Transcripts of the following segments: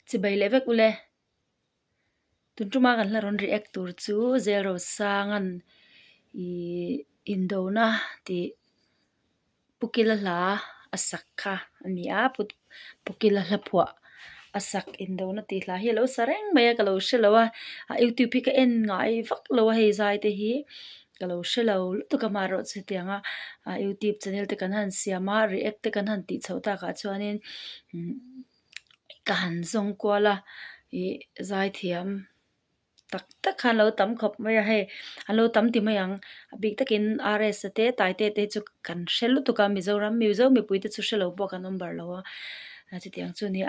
chỉ bay lệ vek ule tun truma kan la ron react tur chu J.Lalrosanga i Indona ti pukila la asakha ania pukila la phwa asak Indona ti la hi lo sareng maya ka lo shelawa YouTube ka en ngai vak lo hei zai te hi ka lo shelo tu ka maro chi tianga YouTube channel te kan han siama react te kan han ti chhota ka chuanin ka han zong kwala i zai thiam tak tak khan lo tam khop maya he alo tam ti mayang big takin RS te tai te chu kan shelu tu ka Mizoram Mizo mi pui te chu shelo bo ka number lo chi tiang chu ni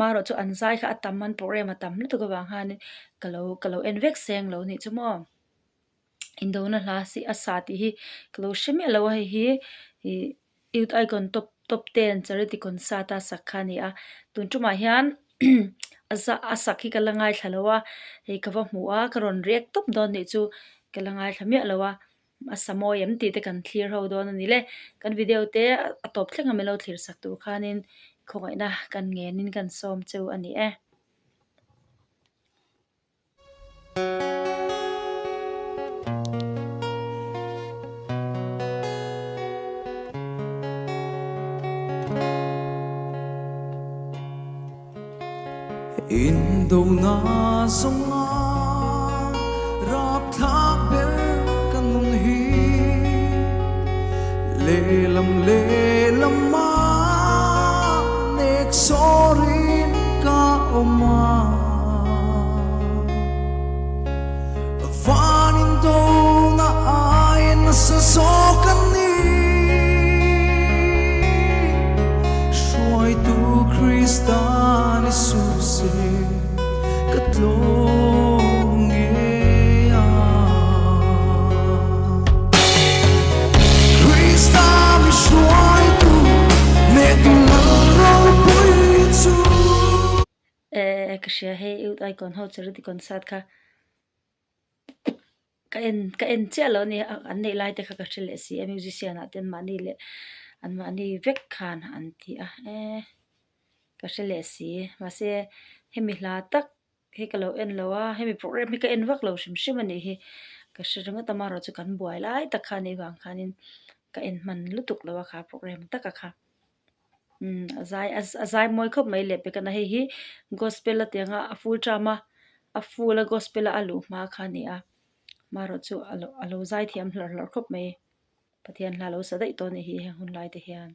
maro chu an zai kha atam man program atam lu tu ka wang han kalo envek seng lo ni chu mo Indona la si asati hi kalo sheme lo hi youth icon top 10 charity concert sakhani tun tuma hian asakhi kalangai thalawa hei kawa hmuwa karon rek top don ni chu kalangai thamia lawa asamoy am ti te kan clear ho don ani le kan video te atop thlenga melo thlir sak tu khanin khongai na kan ngenin kan som chu ani Indona zonga rap thak bel kanun hi lelam ma nek sorin ka oma van Indona ai na sa sokan ni shoi tu Kristan Isuse thlawh ngei Krista mi shoi tu ne tu ro pui chu ka share he youth icon ho charity concert kha ka en chelo ni an nei lai te kha ka chile si musician aten mani le an mani vek khan an ti ka chile si ma se hemi hla tak he kalo en lowa hemi program ka en vak lo shim ani hi ka shiranga tamaro chu kan buai lai tak khani wang khanin ka en man lutuk lowa kha program tak kha azai moi khop mai le pe kana hi gospel atenga a full drama a full gospel alu ma khani maro chu alo zai thiam hlar khop mai pathian hla lo sadai to ni hi hun lai te hian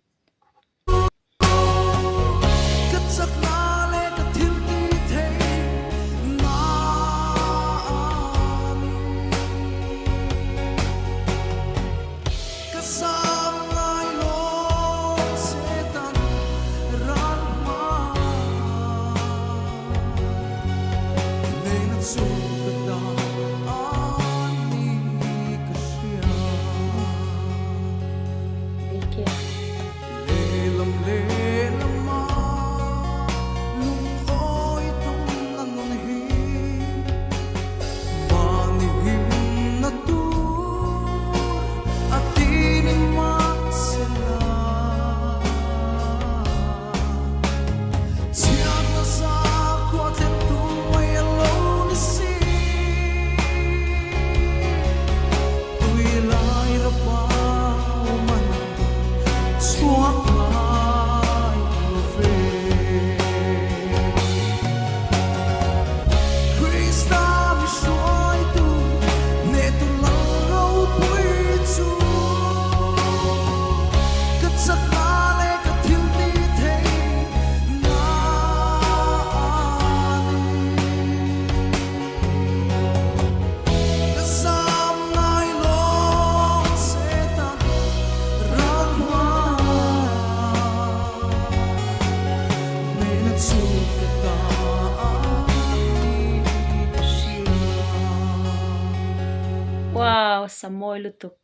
wow samoy lutuk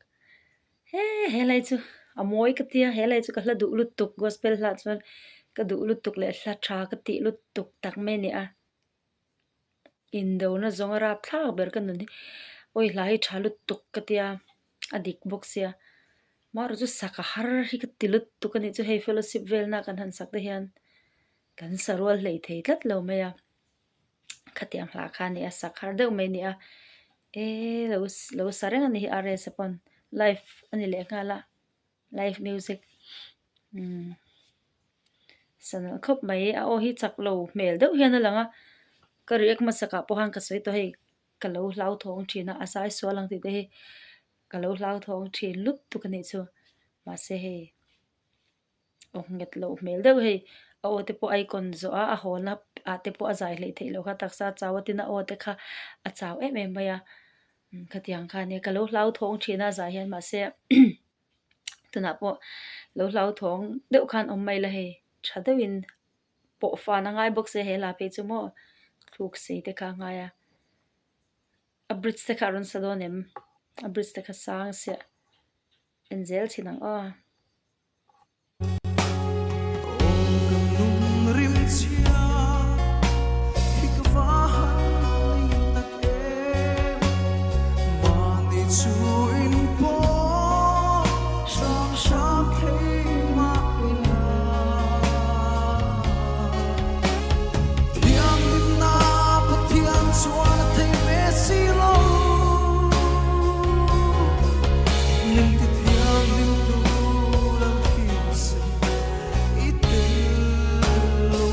he lai chu amoi ka tia he lai chu ka hla du lutuk gospel hla chuan ka du lutuk le hla tha ka ti lutuk tak me ni Indona zonga rap thak ber kan ni oi lai tha lutuk ka tia adik boxia maro chu saka har hi ka ti lutuk ani chu hei fellowship vel na kan han sak te hian kan sarwal hlei thei tlat lo mai a khatiang hla kha ni a sakhar deuh mai ni a lo sareng ani hi are sapon live ani le ngala live music sana khop mai a o hi chak lo mel deuh hian a langa kari ek ma saka pohan ka soi to hei kalo hlau thong thina asai swalang ti te hi kalo hlau thong thin lut tu kani chu ma se hei nget lo mel deuh hei a o te po icon zo a holna a te po azai hlei thei lo kha taksa chawatina o te kha a chaw em em maya khatiang kha ne kalo hlau thong thina za hian ma se tuna po lo hlau thong deuh khan om mai la hei thadewin po fa na ngai box se he la pe chu mo thuk se te kha ngaya a bridge te kha ron sadonem a bridge te kha sang se enzel chinang a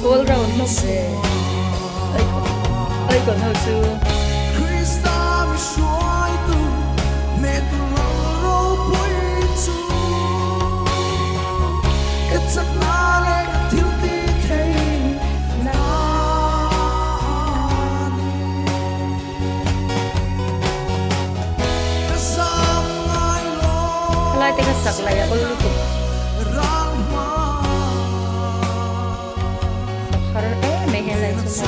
all round lom se ai còn hơn chu lai te ka sak lai a ol tu har me he lai chu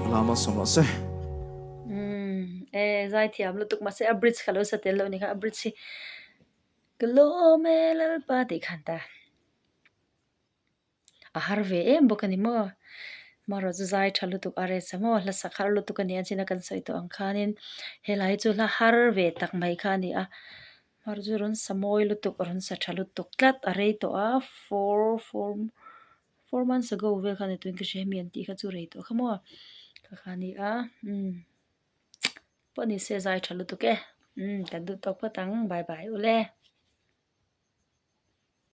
ma lama soma se zai thiam lu tuk ma se a bridge khalo sa tel lo ni kha a bridge si kilometer pa ti khanta a harve em bokani mo maro zu zai thalu tuk are samo la sakhar lu tuk ani achina kan soi to angkhanin helai chu la harve tak mai kha ni a maro zu ron samoi lu tuk ron sa thalu tuk tlat are to a 4 months ago vel khani tuin ka shemian ti kha chu rei to khamo ka khani a pani se zai thalu tuk e kan du tok patang bye bye ule